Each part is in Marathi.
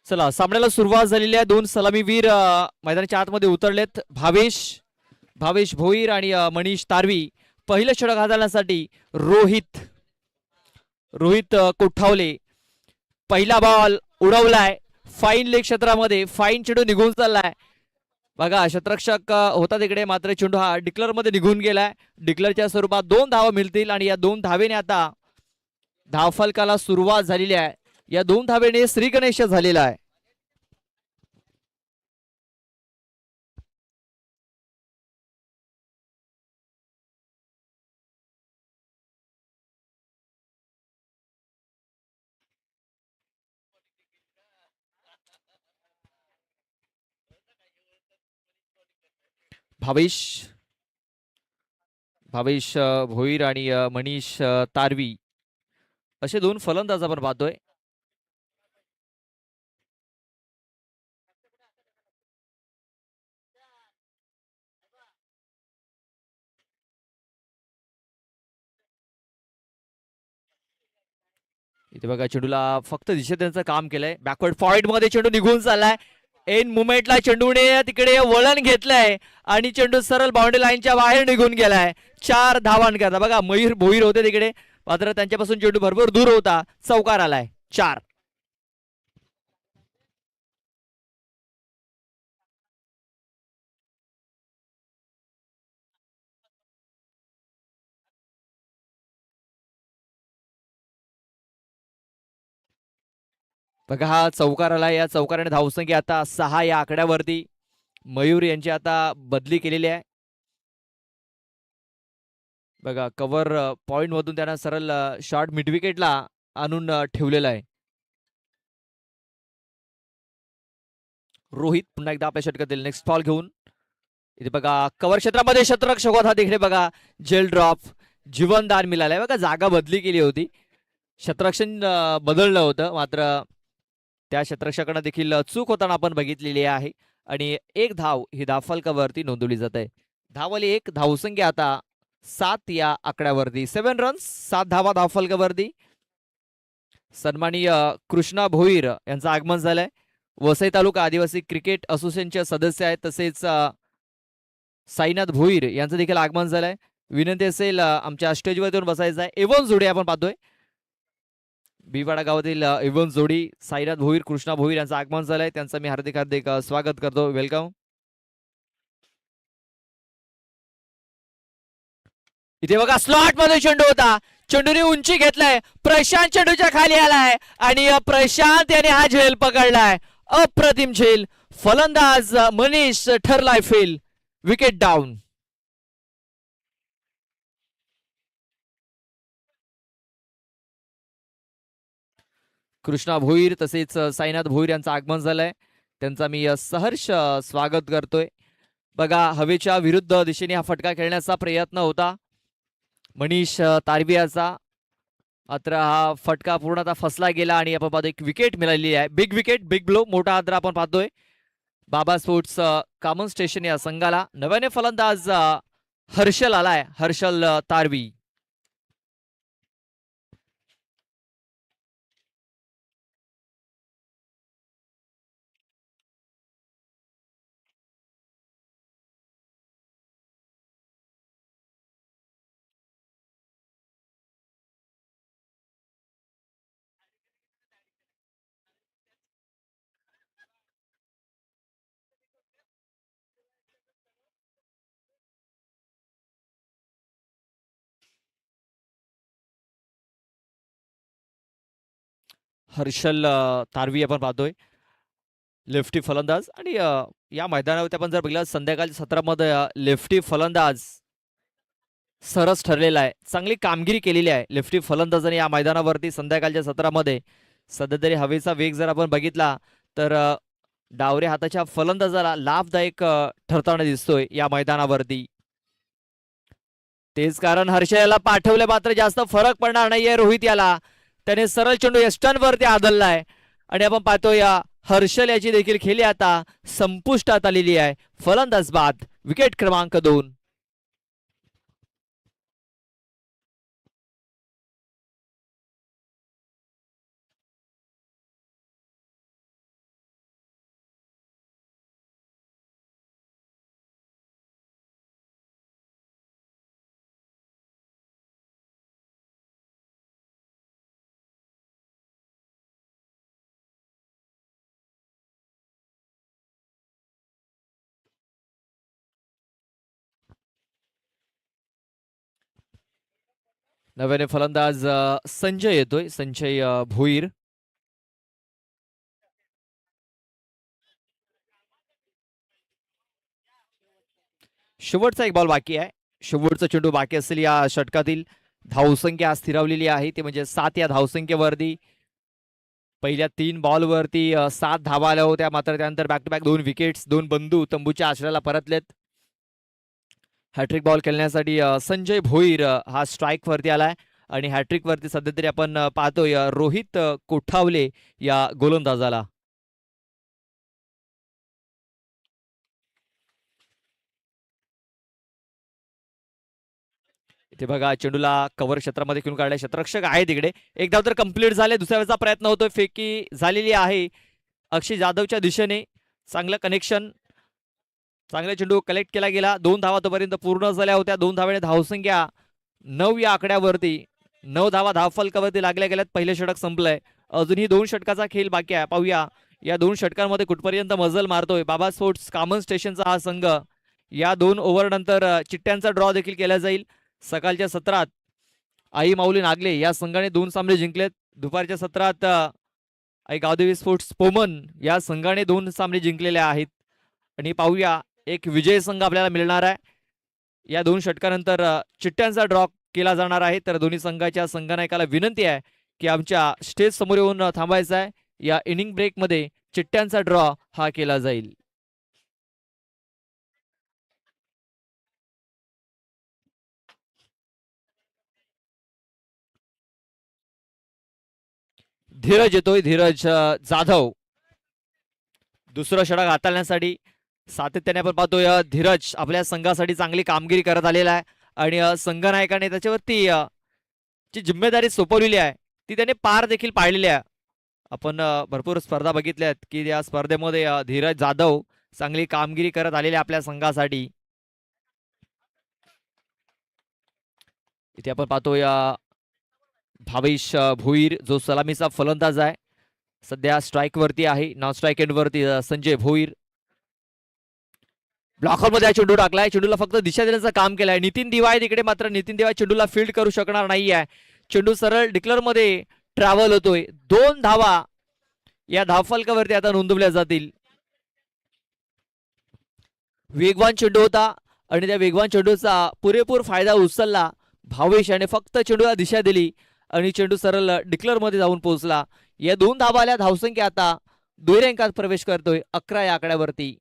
चला सामन्याला सुरुवात झालेली आहे. दोन सलामीवीर मैदानाच्या आतमध्ये उतरलेत. भावेश भोईर आणि मनीष तारवी. पहिलं षटक हाताळण्यासाठी रोहित कोठावले. पहिला बॉल उडवलाय फाईन लेग क्षेत्रामध्ये. फाईन चेंडू निघून चाललाय. बघा क्षेत्ररक्षक होता तिकडे, मात्र चेंडू हा डिक्लर मध्ये निघून गेलाय. डिक्लरच्या स्वरूपात 2 धावा मिळतील आणि या 2 धावेने आता धावफलकाला सुरुवात झालेली आहे. या 2 धावेने श्रीगणेश झालेला आहे. भावेश भोईर आणि मनीष तारवी असे 2 फलंदाज आपण पाहतोय. इथे बघा चेंडूला फक्त दिशेत त्यांचं काम केलंय. बॅकवर्ड पॉइंट मध्ये चेंडू निघून चाललाय. एन मुवमेंटला चेंडूने तिकडे वळण घेतलंय आणि चेंडू सरळ बाउंड्री लाईनच्या बाहेर निघून गेलाय. 4 धावांकरता. बघा मयूर भोईर होते तिकडे, मात्र त्यांच्यापासून चेंडू भरपूर दूर होता. चौकार आलाय. 4. बघा हा चौकार आला. या चौकाराने धावसंख्या आता 6 या आकड्यावरती. मयूर यांची आता बदली केलेली आहे. बघा कव्हर पॉइंट मधून त्यांना सरळ शॉर्ट मिड विकेटला आणून ठेवलेला आहे. रोहित पुन्हा एकदा आपल्या षटकातील नेक्स्ट बॉल घेऊन. इथे बघा कव्हर क्षेत्रामध्ये क्षेत्ररक्षक होता तिकडे. बघा जेल ड्रॉप जीवनदान मिळालंय. बघा जागा बदली केली होती. क्षेत्ररक्षण बदललं होतं, मात्र त्या क्षेत्ररक्षकांना देखील चूक होताना आपण बघितलेली आहे. आणि 1 धाव ही धावफलकावरती नोंदवली जात आहे. धावली 1. धावसंख्या आता 7 या आकड्यावरती. 7 रन्स, 7 धावा धावफलकावरती. सन्माननीय कृष्णा भोईर यांचं आगमन झालंय. वसई तालुका आदिवासी क्रिकेट असोसिएशनचे सदस्य आहेत. तसेच साईनाथ भोईर यांचं देखील आगमन झालंय. विनंती असेल आमच्या स्टेजवर येऊन बसायचं आहे. एवन जोडी आपण पाहतोय. बिवाडा गावातील एवन जोडी साईनाथ भोईर, कृष्णा भोईर यांचं आगमन झालंय. त्यांचं मी हार्दिक स्वागत करतो. वेलकम. इथे बघा स्लॉट मध्ये चेंडू होता. चेंडूने उंची घेतलाय. प्रशांत चेंडूच्या खाली आलाय आणि प्रशांत याने हा झेल पकडलाय. अप्रतिम झेल. फलंदाज मनीष ठरलाय फेल. Wicket down. कृष्णा भोईर तसेच साईनाथ भोईर यांचं आगमन झालंय. त्यांचा मी सहर्ष स्वागत करतोय. बघा हवेच्या विरुद्ध दिशेने हा फटका खेळण्याचा प्रयत्न होता मनीष तारवियाचा, मात्र हा फटका पूर्णतः फसला गेला आणि आपण पाहतो एक विकेट मिळालेली आहे. बिग विकेट, बिग ब्लो, मोठा आदर आपण पाहतोय बाबा स्पोर्ट्स कॉमन स्टेशन या संघाला. नव्याने फलंदाज हर्षल आलाय. हर्षल तारवी. हर्षल तारवी आपण पाहतोय लेफ्टी फलंदाज. आणि या मैदानावरती आपण जर बघितलं संध्याकाळच्या सत्रामध्ये लेफ्टी फलंदाज सरस ठरलेला आहे. चांगली कामगिरी केलेली आहे लेफ्टी फलंदाजाने या मैदानावरती संध्याकाळच्या सत्रामध्ये. सध्या तरी हवेचा वेग जर आपण बघितला तर डावरे हाताच्या फलंदाजाला लाभदायक ठरताना दिसतोय या मैदानावरती. तेच कारण हर्ष याला पाठवले मात्र जास्त फरक पडणार नाहीये रोहित याला. त्याने सरळ चेंडू यष्टांवरती आदललाय आणि आपण पाहतोय या हर्षल याची देखील खेळी आता संपुष्टात आलेली आहे. फलंदाज बाद. विकेट क्रमांक 2. नव्याने फलंदाज संजय येतोय, संजय भोईर. शेवटचा एक बॉल बाकी आहे. शेवटचा चेंडू बाकी असेल या षटकातील. धावसंख्या स्थिरावलेली आहे, ते म्हणजे 7 या धावसंख्येवरती. पहिल्या 3 बॉलवरती 7 धावा आल्या होत्या, मात्र त्यानंतर बॅक टू बॅक 2 विकेट्स, 2 बंधू तंबूच्या आश्रयाला परतलेत. हॅट्रिक बॉल खेळण्यासाठी संजय भोईर हा स्ट्राईक वरती आलाय आणि हॅट्रिक वरती सध्या तरी आपण पाहतोय रोहित कोठावले या गोलंदाजाला. इथे बघा चेंडूला कव्हर क्षेत्रामध्ये खेळून काढलाय, क्षेत्ररक्षक आहे तिकडे. एक धाव तर कंप्लीट झाले, दुसऱ्या वेळेचा प्रयत्न होतोय, फेकी झालेली आहे अक्षय जाधवच्या दिशेने. चांगलं कनेक्शन, चांगला चेंडू कलेक्ट केला गेला. 2 धावा तोपर्यंत पूर्ण झाल्या होत्या. 2 धावेने धावसंख्या 9 या आकड्यावरती. 9 धावा धावफलकावरती लागल्या गेल्यात. पहिलं षटक संपलंय, अजूनही 2 षटकाचा खेळ बाकी आहे. पाहूया या 2 षटकांमध्ये कुठपर्यंत मजल मारतोय बाबा स्पोर्ट्स कामन स्टेशनचा हा संघ. या 2 ओव्हर नंतर चिठ्ठ्यांचा ड्रॉ देखील केला जाईल. सकाळच्या सत्रात आई माऊली नागले या संघाने 2 सामने जिंकलेत. दुपारच्या सत्रात आई गावदेवी स्पोर्ट्स पोमन या संघाने 2 सामने जिंकलेले आहेत. आणि पाहूया एक विजय संघ आपल्याला मिळणार आहे. या 2 षटकानंतर चिठ्ठ्यांचा ड्रॉ केला जाणार आहे. तर दोन्ही संघाच्या संघनायकाला विनंती आहे की आमच्या स्टेज समोर येऊन थांबायचं आहे. या इनिंग ब्रेक मध्ये चिठ्ठ्यांचा ड्रॉ हा केला जाईल. धीरज येतोय, धीरज जाधव दुसरं षटक हाताळण्यासाठी. सातत्याने आपण पाहतोय धीरज आपल्या संघासाठी चांगली कामगिरी करत आलेला आहे आणि संघनायकाने त्याच्यावरती जी जिम्मेदारी सोपवलेली आहे ती त्याने पार देखील पाडलेली आहे. आपण भरपूर स्पर्धा बघितल्यात की या स्पर्धेमध्ये धीरज जाधव चांगली कामगिरी करत आलेली आपल्या संघासाठी. इथे आपण पाहतोय भावेश भोईर जो सलामीचा फलंदाज आहे, सध्या स्ट्राईक वरती आहे. नॉन स्ट्राईक एंड वरती संजय भोईर. ब्लॉकर मध्ये चेंडू टाकलाय, चेंडूला फक्त दिशा देण्याचं काम केलंय. नितीन दिवा आहे तिकडे, मात्र नितीन दिवा चेंडूला फील्ड करू शकणार नाहीये. चेंडू सरळ डिक्लर मध्ये ट्रॅव्हल होतोय. 2 धावा या धावफलकावरती आता नोंदवल्या जातील. वेगवान चेंडू होता आणि त्या वेगवान चेंडूचा पुरेपूर फायदा उचलला भावेश याने. फक्त चेंडूला दिशा दिली आणि चेंडू सरळ डिक्लर मध्ये जाऊन पोहोचला. या 2 धावा आल्या, धावसंख्या आता दुहेरी अंकात प्रवेश करतोय 11 या आकड्यावरती.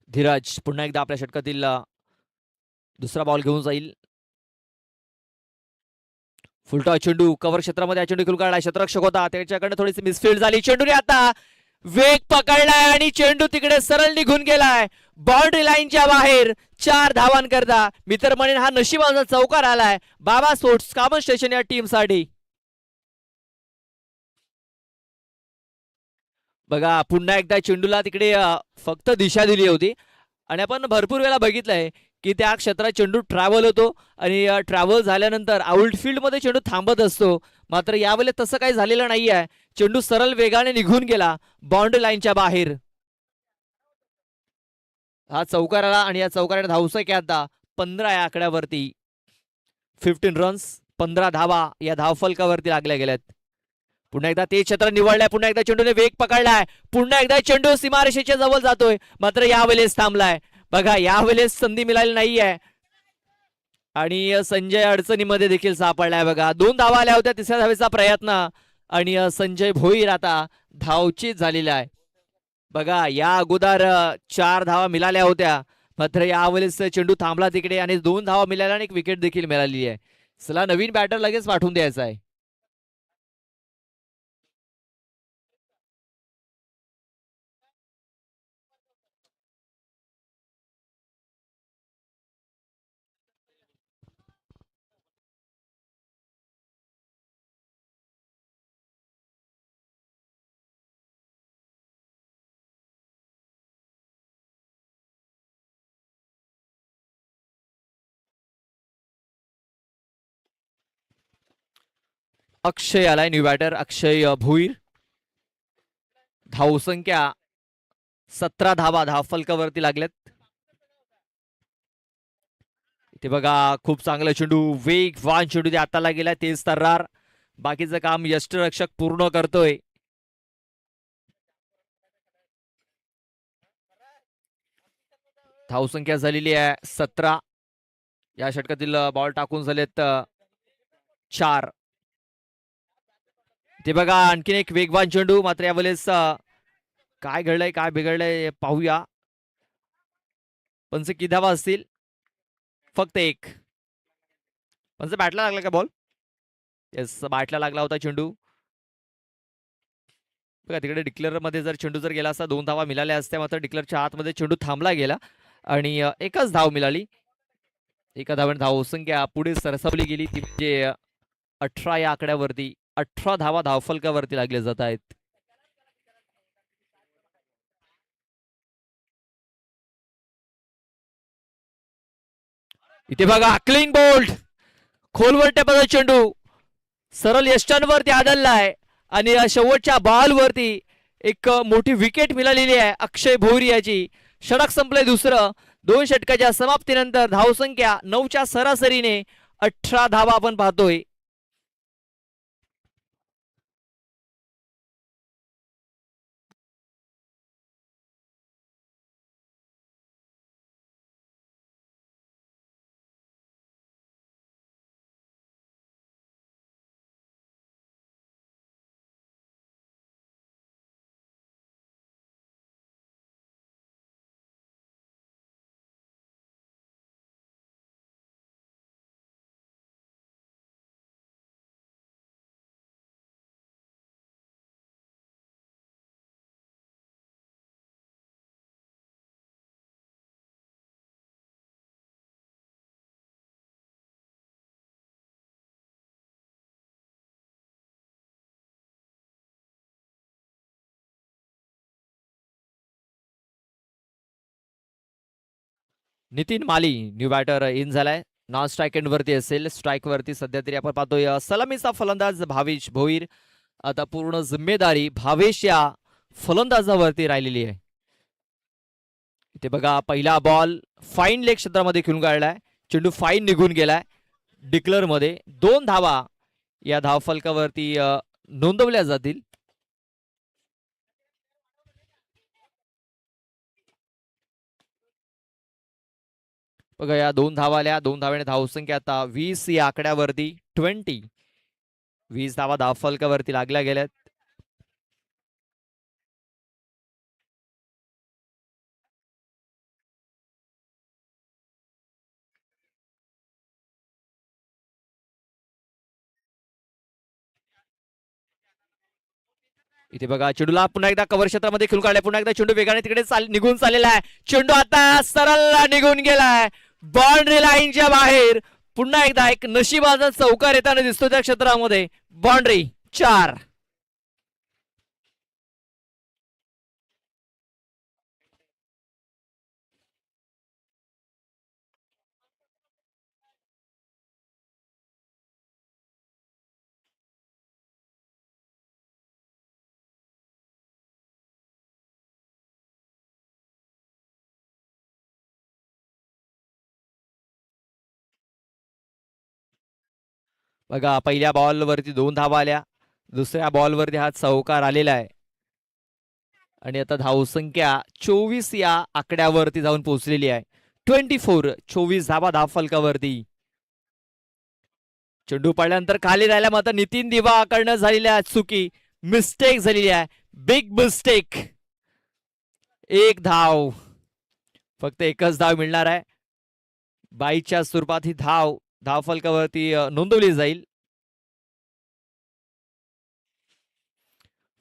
धीरज पुन्हा एकदा आपल्या षटकातील दुसरा बॉल घेऊन जाईल. फुलटॉ चेंडू कव्हर क्षेत्रामध्ये चेंडू खेळून काढला, क्षेत्ररक्षक होता त्याच्याकडे थोडीशी मिसफील्ड झाली. चेंडूने आता वेग पकडलाय आणि चेंडू तिकडे सरळ निघून गेलाय बाउंड्री लाईनच्या बाहेर. 4 धावांकरता मी तर म्हणेन हा नशिबाचा चौकार आलाय बाबा स्पोर्ट्स कामन स्टेशन या टीम साठी. बघा पुन्हा एकदा चेंडूला तिकडे फक्त दिशा दिली होती आणि आपण भरपूर वेळा बघितलंय की त्या क्षेत्रात चेंडू ट्रॅव्हल होतो आणि ट्रॅव्हल झाल्यानंतर आउटफील्ड मध्ये चेंडू थांबत असतो. मात्र यावेळेस तसं काही झालेलं नाहीये. चेंडू सरळ वेगाने निघून गेला बाउंड्री लाईनच्या बाहेर. हा चौकार आला आणि या चौकाराने धावसंख्या आता 15 या आकड्यावरती. 15 रन्स, 15 धावा या धावफलकावरती लागल्या गेल्यात. पुन्हा एकदा ते क्षेत्र निवडलंय, पुन्हा एकदा चेंडूने वेग पकडलाय, पुन्हा एकदा चेंडू सीमारेषेच्या जवळ जातोय, मात्र यावेळेस थांबलाय. बघा यावेळेस संधी मिळाली नाहीये आणि संजय अडचणीमध्ये देखील सापडलाय. बघा 2 धावा आल्या होत्या, तिसऱ्या धावेचा प्रयत्न आणि संजय भोईर आता धावचीत झालेला आहे. बघा या अगोदर 4 धावा मिळाल्या होत्या, मात्र यावेळेस चेंडू थांबला तिकडे आणि 2 धावा मिळाल्या आणि एक विकेट देखील मिळालेली आहे. चला नवीन बॅटर लगेच पाठवून द्यायचा आहे. अक्षय आलाय न्यू बॅटर, अक्षय भोईर. धावसंख्या 17 धावा धावफलकावरती लागल्यात. इथे बघा खूप चांगला चेंडू, वेगवान चेंडू ते हाताला गेला, तेज तर्रार. बाकीचं काम यष्टरक्षक पूर्ण करतोय. धावसंख्या झालेली आहे 17. या षटकातील बॉल टाकून झालेत 4. ते बघा आणखीन एक वेगवान चेंडू, मात्र यावेळेस काय घडलंय काय बिघडलंय पाहूया. पंच किती धावा असतील? फक्त 1. पंच बॅटला लागला का बॉल? येस, बॅटला लागला होता चेंडू. बघा तिकडे डिक्लेअर मध्ये जर चेंडू जर गेला असता 2 धावा मिळाल्या असत्या, मात्र डिक्लेअरच्या आतमध्ये चेंडू थांबला गेला आणि एकच धाव मिळाली. एका धावाने धावसंख्या पुढे सरसावली गेली, ती म्हणजे 18 या आकड्यावरती. 18 धावा धावफलकावरती लागले जात आहेत. इथे बघा क्लीन बोल्ड, खोलवर टेपचा चेंडू सरळ यष्टांवरती आदळलाय आणि शेवटच्या बॉलवरती एक मोठी विकेट मिळालेली आहे अक्षय भोईर याची. षटक संपले दुसरं. 2 षटकाच्या समाप्तीनंतर धावसंख्या 9च्या सरासरीने 18 धावा आपण पाहतोय. नितीन माली न्यू बॅटर इन झालाय. नॉन स्ट्राईक एंड वरती असेल. स्ट्राईक वरती सध्या तरी आपण पाहतोय सलामीचा फलंदाज भावेश भोईर. आता पूर्ण जिम्मेदारी भावेश या फलंदाजावरती राहिलेली आहे. इथे बघा पहिला बॉल फाईन लेग क्षेत्रामध्ये खेळून काढलाय. चेंडू फाईन निघून गेलाय. डिक्लेअर मध्ये 2 धावा या धावफलकावरती नोंदवल्या जातील. बघा या 2 धावाल्या. 2 धाव्याने धावसंख्या आता 20 या आकड्यावरती 20. 20 धावा धावफलकावरती लागल्या गेल्यात. इथे बघा चेंडूला पुन्हा एकदा कव्हर क्षेत्रामध्ये खेळून काढलाय. पुन्हा एकदा चेंडू वेगाने तिकडे निघून चाललेला आहे. चेंडू आता सरळ निघून गेलाय बाउंड्री लाईनच्या बाहेर. पुन्हा एकदा एक नशिबाचा चौकार येताना दिसतो त्या क्षेत्रामध्ये. बाउंड्री 4. बघा पहिल्या बॉलवरती 2 धावा आल्या. दुसऱ्या बॉलवरती हा चौकार आलेला आहे आणि आता धावसंख्या 24 या आकड्यावरती जाऊन पोहोचलेली आहे. 24. 24 धावा धावफलकावरती. चेंडू पडल्यानंतर खाली राहिला, मात्र नितीन दिवा कडनं झालेल्या चुकी, मिस्टेक झालेली आहे. Big mistake. 1 धाव, फक्त एकच धाव मिळणार आहे. 22च्या स्वरूपात ही धाव धावफलकावरती नोंदवली जाईल.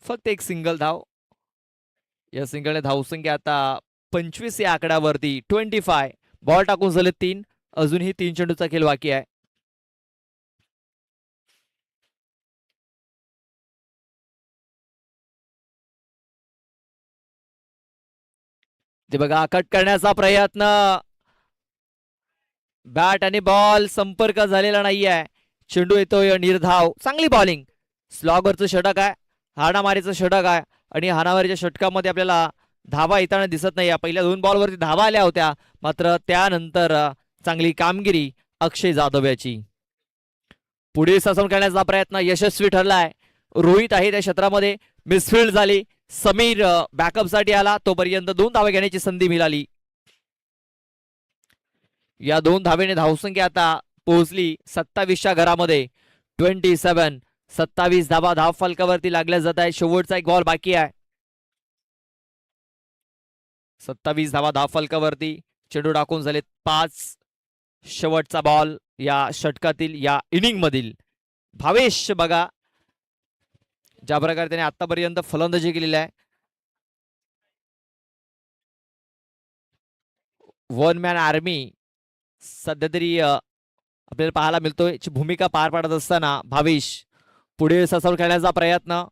फक्त एक सिंगल धाव. या सिंगलने धावसंख्या आता 25 या आकड्यावरती 25. बॉल टाकून झाले 3. अजूनही 3 चेंडूचा खेळ बाकी आहे. ते बघा कट करण्याचा प्रयत्न, बॅट आणि बॉल संपर्क झालेला नाहीये. चेंडू येतोय निर्धाव. चांगली बॉलिंग. स्लॉगरचं षटक आहे, हाणामारीचं षटक आहे आणि हाणामारीच्या षटकामध्ये आपल्याला धावा येताना दिसत नाही. या पहिल्या 2 बॉलवरती धावा आल्या होत्या, मात्र त्यानंतर चांगली कामगिरी अक्षय जाधव याची. पुढे साचवून करण्याचा प्रयत्न यशस्वी ठरलाय. रोहित आहे त्या क्षेत्रामध्ये, मिसफिल्ड झाली. समीर बॅकअपसाठी आला, तोपर्यंत 2 धावा घेण्याची संधी मिळाली. या 2 धावेने धावसंख्या आता पोहोचली 27च्या घरामध्ये. 27. 27 धावा धाव फलकावरती लागल्या जात आहे. शेवटचा एक बॉल बाकी आहे. 27 धावा धाव फलकावरती. चेंडू टाकून झाले 5. शेवटचा बॉल या षटकातील, या इनिंग मधील. भावेश बघा ज्या प्रकारे त्याने आतापर्यंत फलंदाजी केलेली आहे. 1 मॅन आर्मी सध्या तरी आपल्याला पाहायला मिळतोय. भूमिका पार पाडत असताना भावेश पुढे ससावर खेळण्याचा प्रयत्न.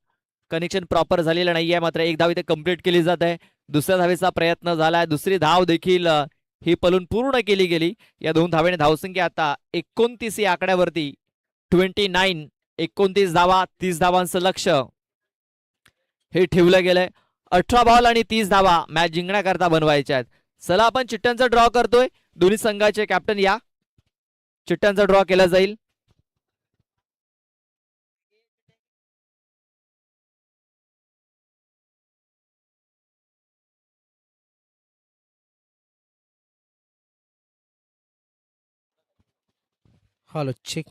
कनेक्शन प्रॉपर झालेलं नाहीये, मात्र एक धाव इथे कंप्लीट केली जात आहे. दुसऱ्या धावेचा प्रयत्न झालाय. दुसरी धाव देखील ही पलून पूर्ण केली गेली. या 2 धावेने धावसंख्या आता 29 या आकड्यावरती. 29. 29 धावा, 30 धावांचं लक्ष हे ठेवलं गेलंय. 18 बॉल आणि 30 धावा मॅच जिंकण्याकरता बनवायच्या आहेत. चला आपण चिठ्ठ्यांचा ड्रॉ करतोय. दोन्ही संघाचे कॅप्टन या. चिठ्ठ्यांचा ड्रॉ केला जाईल. Hello check.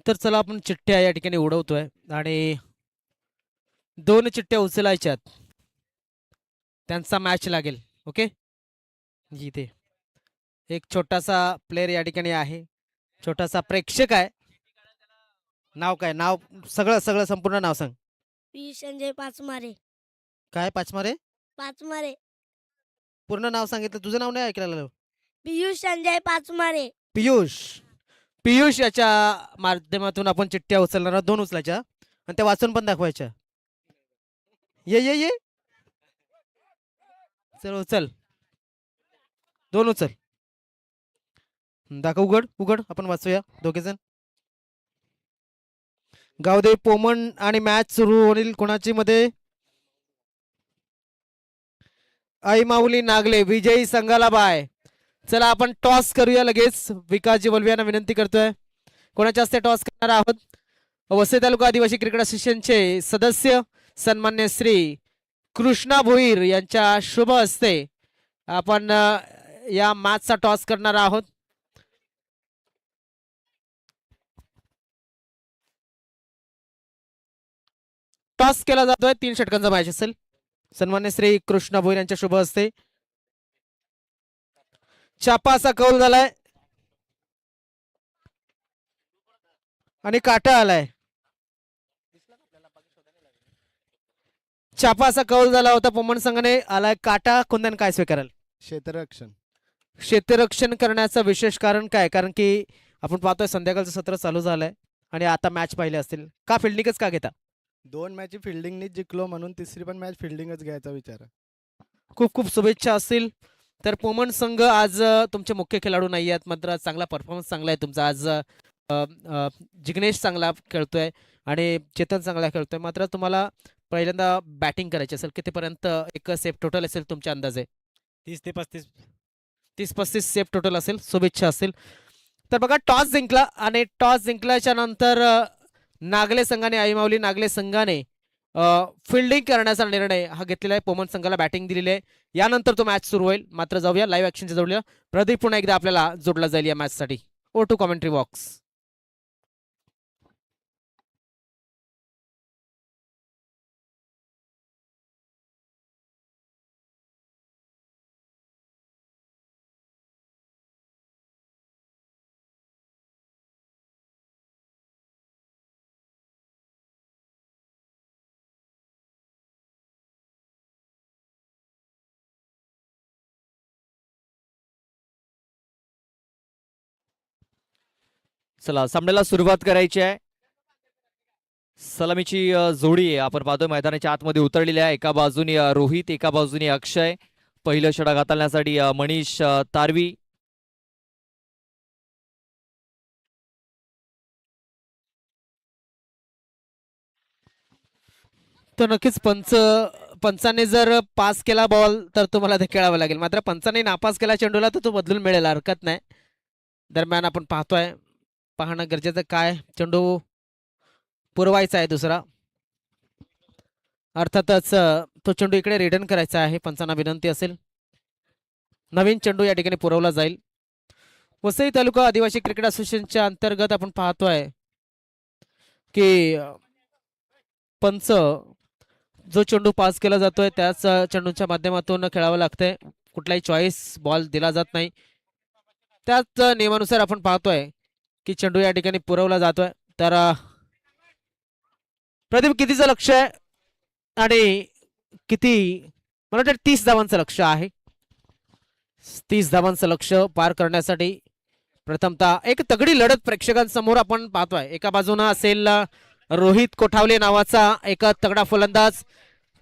तर चला आपण चिठ्ठ्या या ठिकाणी उडवतोय आणि 2 चिठ्ठ्या उचलायच्यात. त्यांचा मॅच लागेल. ओके. इथे एक छोटासा प्लेअर या ठिकाणी आहे, छोटासा प्रेक्षक आहे. नाव काय? नाव सगळं सगळं संपूर्ण नाव सांग. पियुष संजय पाचमारे. काय पाचमारे? पाचमारे. पूर्ण नाव सांगितलं, तुझं नाव नाही ऐकायला आलं. पियुष संजय पाचमारे. पियुष. पियुष याच्या माध्यमातून आपण चिठ्ठ्या उचलणार आहोत. 2 उचलायच्या आणि त्या वाचून पण दाखवायच्या. ये ये ये चल उचल. 2 उचल. दाखव. उघड उघड. आपण वाचूया दोघे जण. गावदे पोमन आणि मॅच सुरू होईल कोणाची मध्ये? आई माऊली नागले विजयी संघाला बाय. चला आपण टॉस करूया लगेच. विकासजी वलवियांना विनंती करतोय. कोणाच्या हस्ते टॉस करणार आहोत? वसई तालुका आदिवासी क्रिकेट असोसिएशनचे सदस्य सन्मान्य श्री कृष्णा भोईर यांच्या शुभ हस्ते आपण या मॅचचा टॉस करणार आहोत. टॉस केला जातोय. 3 षटकांचा मॅच असेल. सन्मान्य श्री कृष्णा भोईर यांच्या शुभ हस्ते. चापा असा कौल झालाय आणि काटा आलाय. चापा असा कौल झाला होता पोमन संघाने, आलाय काटा. कुंदन काय स्वीकाराल? क्षेत्ररक्षण. क्षेत्ररक्षण करण्याचं विशेष कारण काय? कारण की आपण पाहतोय संध्याकाळचं सत्र चालू झालंय आणि आता मॅच पाहिले असतील. का फिल्डिंगच का घेता? 2 मॅच फिल्डिंगनीच जिंकलो म्हणून तिसरी पण मॅच फिल्डिंगच घ्यायचा विचार आहे. खूप खूप शुभेच्छा असतील. तर पोमन संघ आज तुमचे मुख्य खेळाडू नाही आहेत, मात्र चांगला परफॉर्मन्स चांगला आहे तुमचा आज. जिग्नेश चांगला खेळतोय आणि चेतन चांगला खेळतोय, मात्र तुम्हाला पहिल्यांदा बॅटिंग करायची असेल. कितीपर्यंत एक सेफ टोटल असेल तुमच्या अंदाजे? 30 ते 35. 30-35 सेफ टोटल असेल. शुभेच्छा असतील. तर बघा टॉस जिंकला आणि टॉस जिंकल्याच्या नंतर नागले संघाने, आईमाऊली नागले संघाने फिल्डिंग करण्याचा निर्णय हा घेतलेला आहे. पोमन संघाला बॅटिंग दिलेली आहे. यानंतर तो मॅच सुरू होईल. मात्र जाऊया लाईव्ह ऍक्शनच्या जोडल्या. प्रदीप पुन्हा एकदा आपल्याला जोडला जाईल या मॅच साठी. Over to commentary box. चला सामन्याला सुरुवात करायची आहे. सलामीची जोडी आहे आपण पाहतोय मैदानाच्या आतमध्ये उतरलेली आहे. एका बाजूने रोहित, एका बाजूने अक्षय. पहिलं षटक हाताळण्यासाठी मनीष तारवी. तर नक्कीच पंचाने जर पास केला बॉल तर तुम्हाला ते खेळावं लागेल, मात्र पंचाने नापास केला चेंडूला तर तो बदलून मिळेल, हरकत नाही. दरम्यान आपण पाहतोय, पाहणं गरजेचं काय, चेंडू पुरवायचा आहे दुसरा. अर्थातच तो चेंडू इकडे रिटर्न करायचा आहे. पंचांना विनंती असेल, नवीन चेंडू या ठिकाणी पुरवला जाईल. वसई तालुका आदिवासी क्रिकेट असोसिएशनच्या अंतर्गत आपण पाहतोय की पंच जो चेंडू पास केला जातोय त्याच चेंडूच्या माध्यमातून खेळावं लागतंय. कुठलाही चॉईस बॉल दिला जात नाही. त्याच नियमानुसार आपण पाहतोय की चेंडू या ठिकाणी पुरवला जातोय. तर प्रदीप कितीचं लक्ष आहे आणि किती, मला वाटतं 30 धावांचं लक्ष आहे. 30 धावांचं लक्ष पार करण्यासाठी प्रथमतः एक तगडी लढत प्रेक्षकांसमोर आपण पाहतोय. एका बाजूनं असेल रोहित कोठावले नावाचा एक तगडा फलंदाज,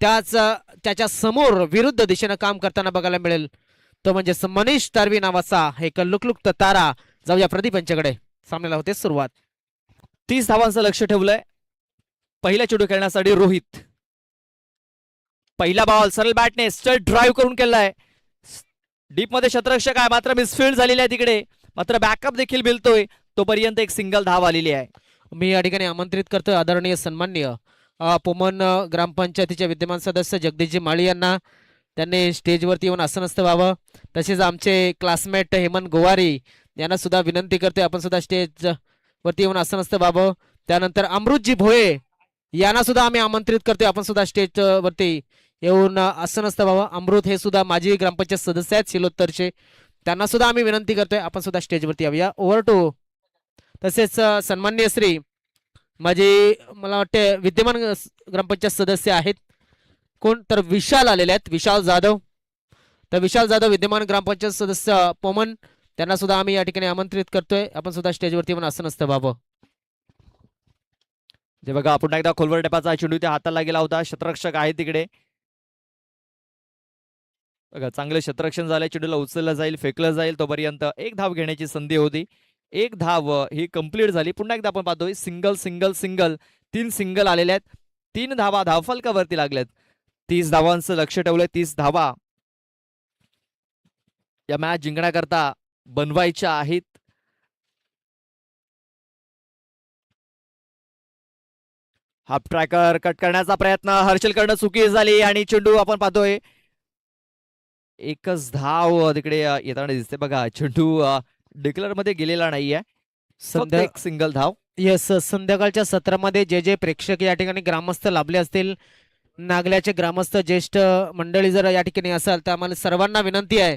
त्याच्या समोर विरुद्ध दिशेनं काम करताना बघायला मिळेल तो म्हणजे मनीष तारवी नावाचा एक लुकलुकत तारा. जाऊया प्रदीप यांच्याकडे, सामन्याला होते सुरुवात. 30 धावांचं लक्ष ठेवलंय पहिल्या चेंडू खेळण्यासाठी रोहित. पहिला बॉल सरळ बॅटने स्ट्रेट ड्राईव्ह करून केलाय. डीप मध्ये शतरक्षक आहे, मात्र मिसफिल्ड झालेली आहे तिकडे, मात्र बॅकअप देखील मिळतोय. तोपर्यंत एक सिंगल धाव आलेली आहे. मी या ठिकाणी आमंत्रित करतोय आदरणीय सन्माननीय पोमन ग्रामपंचायतीचे विद्यमान सदस्य जगदीशजी माळी यांना. त्यांनी स्टेजवरती येऊन आसनस्थ व्हावं. तसेच आमचे क्लासमेट हेमंत गोवारी यांना सुद्धा विनंती करतोय आपण सुद्धा स्टेज वरती येऊन आसनस्थ व्हावं. त्यानंतर अमृतजी भोये यांना सुद्धा आम्ही आमंत्रित करतोय आपण सुद्धा स्टेज वरती येऊन आसनस्थ व्हावं. अमृत हे सुद्धा माजी ग्रामपंचायत सदस्य आहेत सिलोत्तरचे, त्यांना सुद्धा आम्ही विनंती करतोय आपण सुद्धा स्टेजवरती यावूया. Over to. तसेच सन्माननीय श्री माझे मला वाटते विद्यमान ग्रामपंचायत सदस्य आहेत कोण, तर विशाल आलेले आहेत, विशाल जाधव. तर विशाल जाधव विद्यमान ग्रामपंचायत सदस्य पोमन, त्यांना सुद्धा आम्ही या ठिकाणी आमंत्रित करतोय आपण सुद्धा स्टेजवरती येऊन आसनस्थ व्हावं. जे बघा पुन्हा एकदा खोलवर टपाचा चेंडू त्या हाताला गेला होता. शतरक्षक आहे तिकडे बघा, चांगले शतरक्षण झालंय. चेंडूला उचललं जाईल, फेकलं जाईल, तोपर्यंत एक धाव घेण्याची संधी होती. एक धाव ही कंप्लीट झाली. पुन्हा एकदा आपण पाहतोय सिंगल सिंगल सिंगल, 3 सिंगल आलेले आहेत. 3 धावा धावफलकावरती लागल्यात. 30 धावांचं लक्ष ठेवलंय. 30 धावा या मॅच जिंकण्याकरता बनवायच्या आहेत. हाफ ट्रॅकर कट करण्याचा प्रयत्न हर्षल कडनं चुकी झाली आणि चेंडू आपण पाहतोय एकच धाव तिकडे येताना दिसते. बघा चेंडू डिक्लेअर मध्ये गेलेला नाहीये, फक्त एक सिंगल धाव. येस, संध्याकाळच्या सत्रामध्ये जे जे प्रेक्षक या ठिकाणी ग्रामस्थ लाभले असतील, नागल्याचे ग्रामस्थ ज्येष्ठ मंडळी जर या ठिकाणी असाल तर आम्हाला सर्वांना विनंती आहे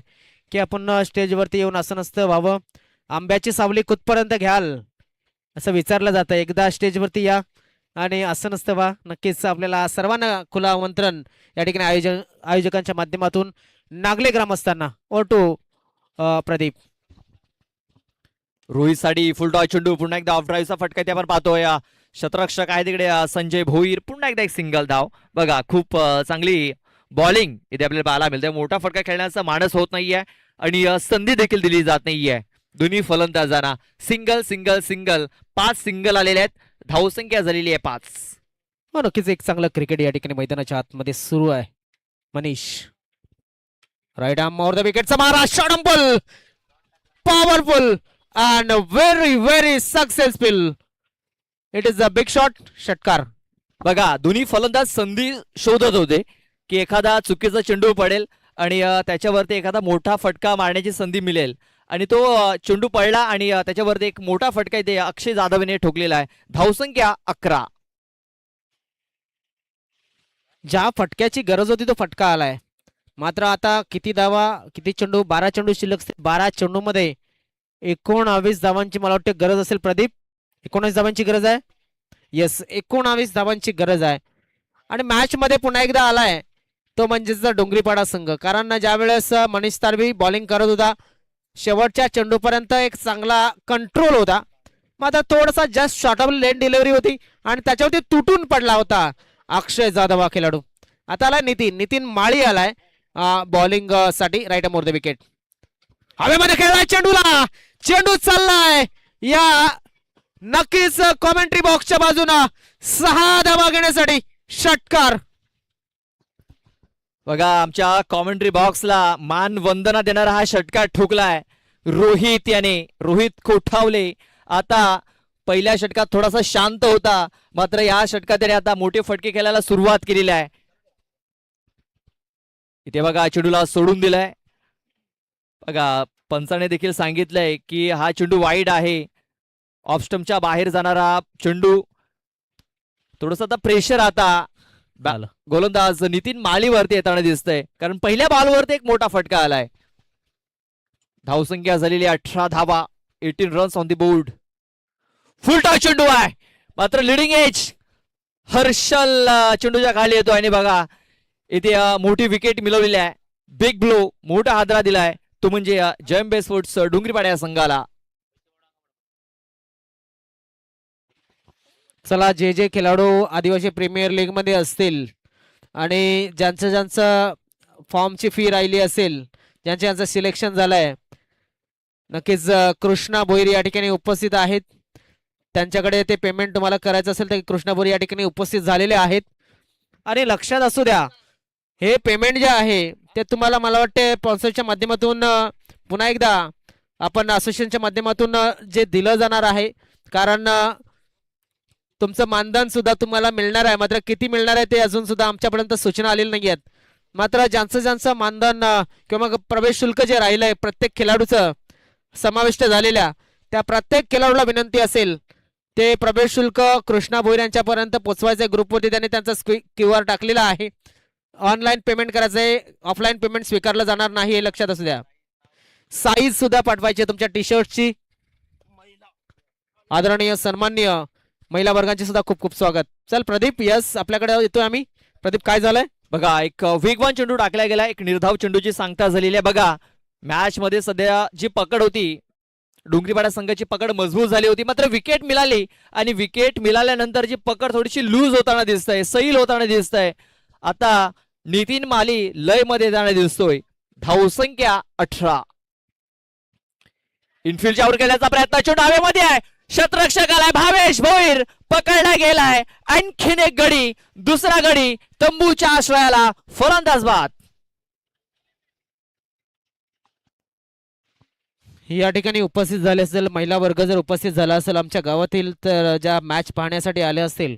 की आपण स्टेजवरती येऊन आसनस्थ व्हावं. आंब्याची सावली कुठपर्यंत घ्याल असं विचारलं जातं. एकदा स्टेजवरती या आणि आसनस्थ व्हा. नक्कीच आपल्याला सर्वांना खुलं आमंत्रण या ठिकाणी आयोजकांच्या माध्यमातून नागले ग्रामस्थांना. Over to Pradeep. रोहित साठी फुल टॉस चेंडू, पुन्हा एकदा ऑफ ड्राईव्हचा फटका ते आपण पाहतोय. शतरक्षक आहे तिकडे संजय भोईर, पुन्हा एकदा एक सिंगल धाव. बघा खूप चांगली बॉलिंग इथे आपल्याला पाहायला मिळते. मोठा फटका खेळण्याचा मानस होत नाहीये आणि संधी देखील दिली जात नाहीये दोन्ही फलंदाजांना. सिंगल सिंगल सिंगल, 5 सिंगल आलेले आहेत. धावसंख्या झालेली आहे 5. नक्कीच एक चांगलं क्रिकेट या ठिकाणी मैदानाच्या आतमध्ये सुरू आहे. Manish right arm over the विकेटचा मारा, shot ball, powerful and very successful. It is a big shot. षटकार. बघा दोन्ही फलंदाज संधी शोधत होते की एखादा चुकीचा चेंडू पडेल आणि त्याच्यावरती एखादा मोठा फटका मारण्याची संधी मिळेल, आणि तो चेंडू पडला आणि त्याच्यावरती एक मोठा फटका इथे अक्षय जाधव याने ठोकलेला आहे. धावसंख्या 11. ज्या फटक्याची गरज होती तो फटका आलाय. मात्र आता किती धावा, किती चेंडू, 12 चेंडू शिल्लक. 12 चेंडू मध्ये 19 धावांची मला वाटते गरज असेल. प्रदीप 19 धावांची गरज आहे. येस, 19 धावांची गरज आहे. आणि मॅच मध्ये पुन्हा एकदा आलाय तो म्हणजेच डोंगरीपाडा संघ. कारण ज्या वेळेस मनीष तारवी बॉलिंग करत होता शेवटच्या चेंडूपर्यंत एक चांगला कंट्रोल होता, मात्र थोडासा just short of lane delivery होती आणि त्याच्यावरती तुटून पडला होता अक्षय जाधव हा खेळाडू. आता आलाय नितीन माळी आलाय बॉलिंग साठी. Right arm over the wicket. हवेमध्ये खेळलाय चेंडूला, चेंडू चाललाय या नक्कीच कॉमेंट्री बॉक्सच्या बाजूला 6 धावा घेण्यासाठी. षटकार. बघा आमच्या कॉमेंट्री बॉक्सला मान वंदना देणारा हा षटकार ठोकलाय रोहित याने. रोहित कोठावले आता पहिल्या षटकात थोडासा शांत होता, मात्र या षटकात त्याने आता मोठे फटके खेळायला सुरुवात केलेली आहे. इथे बघा चेंडूला सोडून दिलाय. बघा पंचाने देखील सांगितलंय की हा चेंडू वाईड आहे, ऑफ स्टंपच्या बाहेर जाणारा चेंडू. थोडस आता प्रेशर आता झालं. गोलंदाज नितीन माळीवरती येताना दिसतंय, कारण पहिल्या बॉलवरती एक मोठा फटका आलाय. धावसंख्या झालेली 18 धावा, 18 runs on the board. Full toss चेंडू आहे, मात्र लिडिंग एज हर्षल चेंडूच्या खाली येतो आणि बघा इथे मोठी विकेट मिळवलेली आहे. बिग ब्लो, मोठा हादरा दिलाय तो म्हणजे जयम बेस्पोर्ट्स डोंगरीपाडा या संघाला. चला, जे जे खेळाडू आदिवासी प्रीमियर लीग मध्ये असतील आणि ज्यांचं ज्यांचं फॉर्मची फी राहिली असेल, ज्यांचं ज्यांचं सिलेक्शन झालंय, नक्कीच कृष्णा भोईर या ठिकाणी उपस्थित आहेत. त्यांच्याकडे ते पेमेंट तुम्हाला करायचं असेल तर कृष्णा भोईर या ठिकाणी उपस्थित झालेले आहेत. आणि लक्षात असू द्या, हे पेमेंट जे आहे ते तुम्हाला मला वाटते स्पॉन्सरच्या माध्यमातून पुन्हा एकदा आपण असोसिएशनच्या माध्यमातून जे दिलं जाणार आहे, कारण तुमचं मानधन सुद्धा तुम्हाला मिळणार आहे. मात्र किती मिळणार आहे ते अजून सुद्धा आमच्यापर्यंत सूचना आलेली नाही आहेत. मात्र ज्यांचं ज्यांचं मानधन किंवा प्रवेश शुल्क जे राहिलंय प्रत्येक खेळाडूचं समाविष्ट झालेल्या, त्या प्रत्येक खेळाडूला विनंती असेल ते प्रवेश शुल्क कृष्णा भोईर यांच्यापर्यंत पोहोचवायचं. ग्रुपवरती त्यांनी त्यांचा QR टाकलेला आहे. ऑनलाईन पेमेंट करायचंय, ऑफलाईन पेमेंट स्वीकारलं जाणार नाही हे लक्षात असू द्या. साईज सुद्धा पाठवायची तुमच्या टी शर्टची. आदरणीय सन्माननीय महिला वर्गांचे सुद्धा खूप खूप स्वागत. चल प्रदीप, यस आपल्याकडे येतोय आम्ही. प्रदीप काय झालंय? बघा एक वेगवान चेंडू टाकला गेला, एक निर्धाव चेंडूची सांगता झालेली आहे. बघा मॅच मध्ये सध्या जी पकड होती, डोंगरीपाडा संघाची पकड मजबूत झाली होती, मात्र विकेट मिळाली आणि विकेट मिळाल्यानंतर जी पकड थोडीशी लूज होताना दिसतंय, सैल होताना दिसतंय. आता नितीन माली लय मध्ये जाणार दिसतोय. धावसंख्या 18. इनफिल्डच्या आउट केल्याचा प्रयत्न, चेंडू हवेमध्ये आहे, शतरक्षक आलाय भावेश भोईर, पकडला गेलाय. आणखीन एक गडी, दुसरा गडी तंबूच्या आश्रयाला, फलंदाज बाद. या ठिकाणी उपस्थित झाले असेल महिला वर्ग, जर उपस्थित झाला असेल आमच्या गावातील, तर ज्या मॅच पाहण्यासाठी आले असतील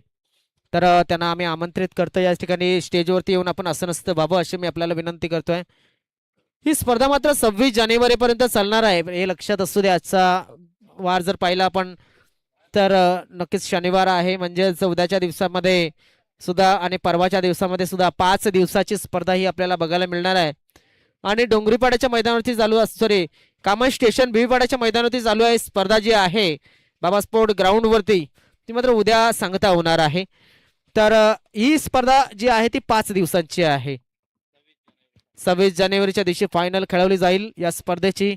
तर त्यांना आम्ही आमंत्रित करतो या ठिकाणी स्टेजवरती येऊन आपण असं नसतं बाबा अशी मी आपल्याला विनंती करतोय. ही स्पर्धा मात्र 26 जानेवारी पर्यंत चालणार आहे, हे लक्षात असू द्या. आजचा वार जर पाहिला आपण तर नक्कीच शनिवार आहे, म्हणजेच उद्याच्या दिवसामध्ये सुद्धा आणि परवाच्या दिवसामध्ये सुद्धा 5 दिवसाची स्पर्धा ही आपल्याला बघायला मिळणार आहे. आणि डोंगरीपाड्याच्या मैदानावरती चालू सॉरी कामन स्टेशन भिवीपाड्याच्या मैदानावरती चालू आहे स्पर्धा जी आहे बाबा स्पोर्ट ग्राउंड वरती, ती मात्र उद्या सांगता होणार आहे. तर ही स्पर्धा जी आहे ती 5 दिवसांची आहे. 26 जानेवारीच्या दिवशी फायनल खेळवली जाईल या स्पर्धेची,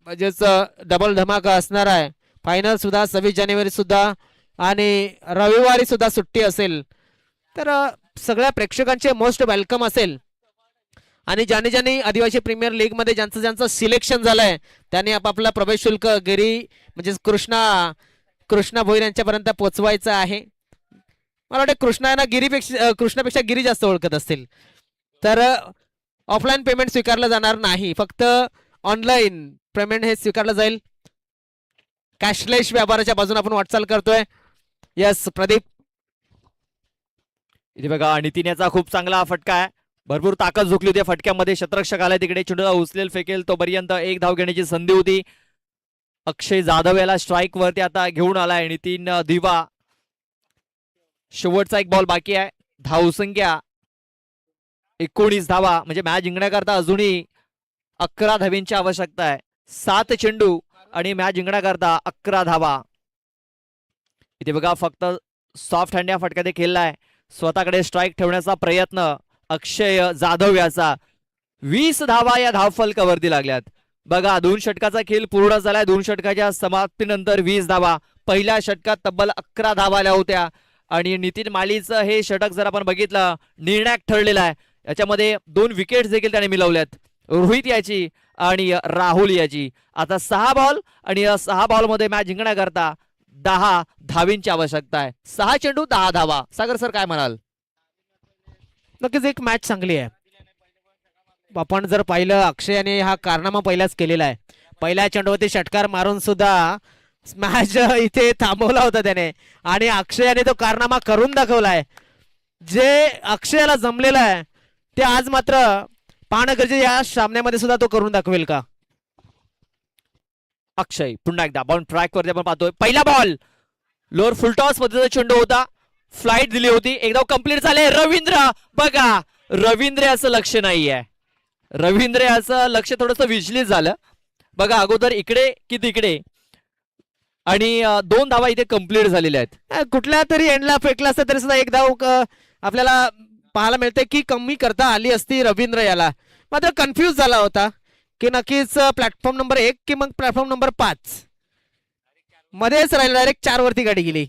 म्हणजेच डबल धमाका असणार आहे. फायनल सुद्धा 26 जानेवारी सुद्धा आणि रविवारी सुद्धा सुट्टी असेल. तर सगळ्या प्रेक्षकांचे मोस्ट वेलकम असेल. आणि ज्याने ज्याने आदिवासी प्रीमियर लीग मध्ये ज्यांचं ज्यांचं सिलेक्शन झालंय त्यांनी आपापला प्रवेश शुल्क गिरी म्हणजे कृष्णा भोईर यांच्यापर्यंत पोहोचवायचं आहे. मला वाटतं कृष्णापेक्षा गिरी जास्त ओळखत असतील. तर ऑफलाईन पेमेंट स्वीकारलं जाणार नाही, फक्त ऑनलाईन पेमेंट हे स्वीकारलं जाईल. कॅशलेस व्यापाराच्या बाजूने आपण वाटचाल करतोय. यस प्रदीप, इथे बघा नितीन याचा खूप चांगला फटका आहे, भरपूर ताकद झोकली होती फटक्यामध्ये. शतरक्षक आलाय तिकडे, चेंडूला उचलेल फेकेल तोपर्यंत एक धाव घेण्याची संधी होती. अक्षय जाधव याला स्ट्राईक वरती आता घेऊन आलाय नितीन दिवा. शेवटचा एक बॉल बाकी आहे. धावसंख्या 19 धावा, म्हणजे मॅच जिंकण्याकरता अजूनही 11 धावींची आवश्यकता आहे. 7 चेंडू आणि मॅच जिंकण्याकरता 11 धावा. इथे बघा फक्त सॉफ्ट हँड या फटक्यात खेळलाय, स्वतःकडे स्ट्राईक ठेवण्याचा प्रयत्न अक्षय जाधव याचा. 20 धावा या धावफलकावरती लागल्यात. बघा 2 षटकाचा खेळ पूर्ण झालाय. 2 षटकाच्या समाप्तीनंतर 20 धावा. पहिल्या षटकात तब्बल 11 धावा आल्या होत्या आणि नितीन मालीचं हे षटक जर आपण बघितलं निर्णायक ठरलेलं आहे. याच्यामध्ये 2 विकेट्स देखील त्याने मिळवल्यात, रोहित याची आणि राहुल याची. आता 6 बॉल आणि 6 बॉल मध्ये मॅच जिंकण्याकरता 10 धावींची आवश्यकता आहे. 6 चेंडू 10 धावा. सागर सर काय म्हणाल? नक्कीच एक मॅच चांगली आहे. आपण जर पाहिलं अक्षयाने हा कारनामा पहिलाच केलेला आहे. पहिल्या चेंडूवरती षटकार मारून सुद्धा मॅच इथे थांबवला होता त्याने आणि अक्षयाने तो कारनामा करून दाखवलाय. जे अक्षयाला जमलेलं आहे ते आज मात्र पाहणं गरजेचं या सामन्यामध्ये सुद्धा तो करून दाखवेल का. अक्षय पुन्हा एकदा बाउंड ट्रॅक वरती आपण पाहतोय. पहिला बॉल लोअर फुलटॉस पद्धतीचा चेंडू होता, फ्लाईट दिली होती, एकदा कंप्लीट झाले. रवींद्र बघा, रवींद्र याचं लक्ष नाहीये. रवींद्र याचं लक्ष थोडस विचलित झालं बघा, अगोदर इकडे की तिकडे आणि 2 धावा इथे कंप्लीट झालेल्या आहेत. कुठल्या तरी एंडला फेकला असता तरी सुद्धा एक धाव आपल्याला पाहायला मिळते की कमी करता आली असती रवींद्र याला. मात्र कन्फ्यूज झाला होता की नक्कीच प्लॅटफॉर्म नंबर 1 की मग प्लॅटफॉर्म नंबर 5 मध्येच राहिलं, डायरेक्ट 4 वरती गाडी गेली.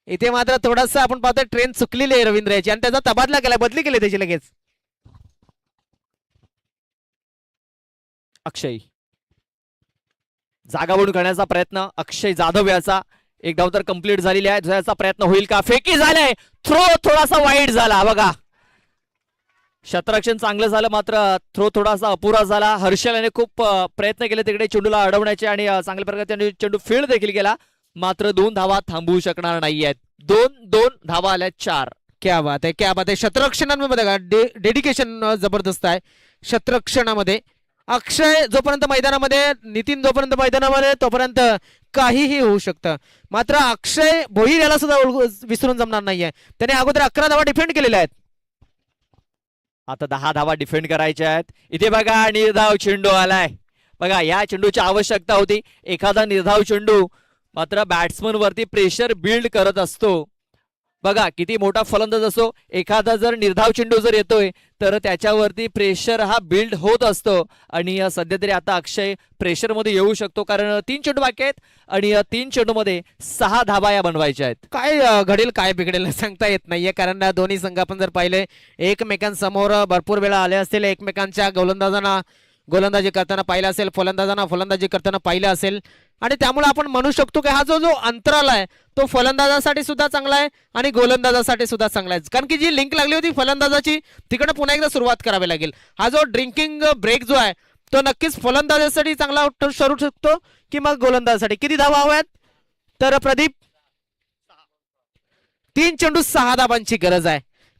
इथे मात्र थोडासा आपण पाहतोय ट्रेन चुकलेली आहे रवींद्र याची आणि त्याचा तबादला केला, बदली केली त्याची लगेच. अक्षय जागा बनवून करण्याचा प्रयत्न अक्षय जाधव याचा. एक धाव तर कंप्लीट झालेली आहे. दुसऱ्याचा प्रयत्न होईल का? फेकी झालाय, थ्रो थोडासा वाईट झाला बघा. क्षेत्ररक्षण चांगलं झालं मात्र थ्रो थोडासा अपुरा झाला. हर्षल याने खूप प्रयत्न केले तिकडे चेंडूला अडवण्याचे आणि चांगल्या प्रकारे त्याने चेंडू फील्ड देखील केला, मात्र 2 धावा थांबवू शकणार नाहीयेत. 2 धावा आल्या 4. क्या बात आहे, क्या बात आहे. क्षेत्ररक्षणामध्ये बघा डेडिकेशन जबरदस्त आहे क्षेत्ररक्षणामध्ये. अक्षय जोपर्यंत मैदानामध्ये, नितीन जोपर्यंत मैदानामध्ये, तोपर्यंत काहीही होऊ शकतं. मात्र अक्षय भोईर याला सुद्धा विसरून जमणार नाहीये. त्याने अगोदर 11 धावा डिफेंड केलेल्या आहेत. आता 10 धावा डिफेंड करायच्या आहेत. इथे बघा निर्धाव चेंडू आलाय बघा, या चेंडूची आवश्यकता होती. एखादा निर्धाव चेंडू मात्र बॅट्समन वरती प्रेशर बिल्ड करत असतो बघा. किती मोठा फलंदाज असो, एखादा जर निर्धाव चेंडू जर येतोय तर त्याच्यावरती प्रेशर हा बिल्ड होत असतो. आणि सध्या तरी आता अक्षय प्रेशर मध्ये येऊ शकतो, कारण 3 चेंडू बाकी आहेत आणि 3 चेंडू मध्ये 6 धावा या बनवायच्या आहेत. काय घडेल काय बिघडेल सांगता येत नाहीये, कारण दोन्ही संघ आपण जर पाहिले एकमेकांसमोर भरपूर वेळा आले असतील. एकमेकांच्या गोलंदाजांना गोलंदाजी करताना पाहिलं असेल, फलंदाजांना फलंदाजी करताना पाहिलं असेल. आणि त्यामुळे आपण म्हणू शकतो की हा जो अंतराल आहे तो फलंदाजासाठी सुद्धा चांगला आहे आणि गोलंदाजासाठी सुद्धा चांगला आहे, कारण की जी लिंक लागली होती फलंदाजाची तिकडे पुन्हा एकदा सुरुवात करावी लागेल. हा जो ड्रिंकिंग ब्रेक जो आहे तो नक्कीच फलंदाजासाठी चांगला ठरू शकतो की मग गोलंदाजासाठी. किती धावा हव्यात तर प्रदीप? 3 चेंडू 6 धावांची गरज आहे.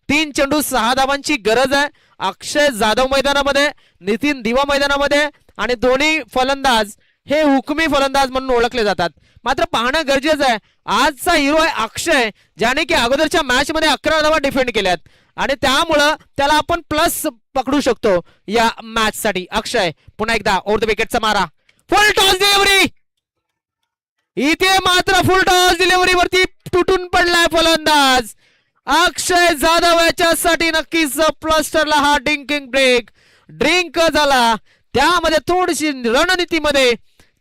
3 चेंडू 6 धावांची गरज आहे. अक्षय जाधव मैदानामध्ये, नितीन दिवा मैदानामध्ये आणि दोन्ही फलंदाज हे हुकमी फलंदाज म्हणून ओळखले जातात. मात्र पाहणं गरजेचं आहे, आजचा हिरो आहे अक्षय, ज्याने की अगोदरच्या मॅच मध्ये 11 धावा डिफेंड केल्यात आणि त्यामुळं त्याला आपण प्लस पकडू शकतो या मॅच साठी. अक्षय पुन्हा एकदा ओव्हर द विकेटचा मारा, फुल टॉस डिलिव्हरी. इथे मात्र फुल टॉस डिलिव्हरी वरती तुटून पडलाय फलंदाज. अक्षय जाधव याच्यासाठी नक्कीच प्लस ठरला हा ड्रिंकिंग ब्रेक. ड्रिंक झाला, त्यामध्ये थोडीशी रणनीतीमध्ये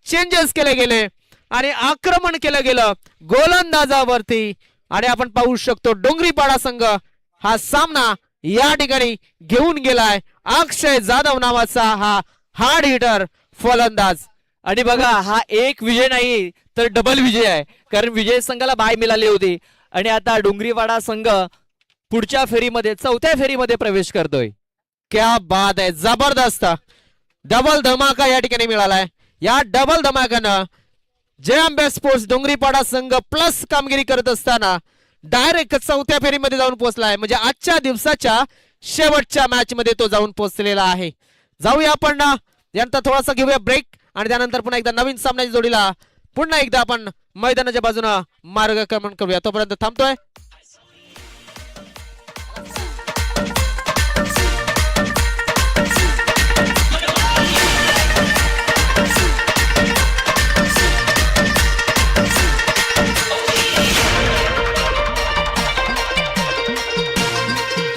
चेंजेस केले गेले आणि आक्रमण केलं गेलं गोलंदाजावरती. आणि आपण पाहू शकतो डोंगरीपाडा संघ हा सामना या ठिकाणी घेऊन गेलाय. अक्षय जाधव नावाचा हा हार्ड हिटर फलंदाज. आणि बघा, हा एक विजय नाही तर डबल विजय आहे, कारण विजय संघाला बाय मिळाली होती आणि आता डोंगरीवाडा संघ पुढच्या फेरीमध्ये, 4थ्या फेरीमध्ये प्रवेश करतोय. क्या बात आहे, जबरदस्त डबल धमाका या ठिकाणी मिळालाय. या डबल धमाक्यानं जय अंबे स्पोर्ट्स डोंगरीपाडा संघ प्लस कामगिरी करत असताना डायरेक्ट 4थ्या फेरीमध्ये जाऊन पोहोचलाय. म्हणजे आजच्या दिवसाच्या शेवटच्या मॅच मध्ये तो जाऊन पोहोचलेला आहे. जाऊया आपण यानंतर थोडासा घेऊया ब्रेक आणि त्यानंतर पुन्हा एकदा नवीन सामन्याच्या जोडीला पुन्हा एकदा आपण मैदानाच्या बाजूने मार्गक्रमण करूया. तोपर्यंत थांबतोय.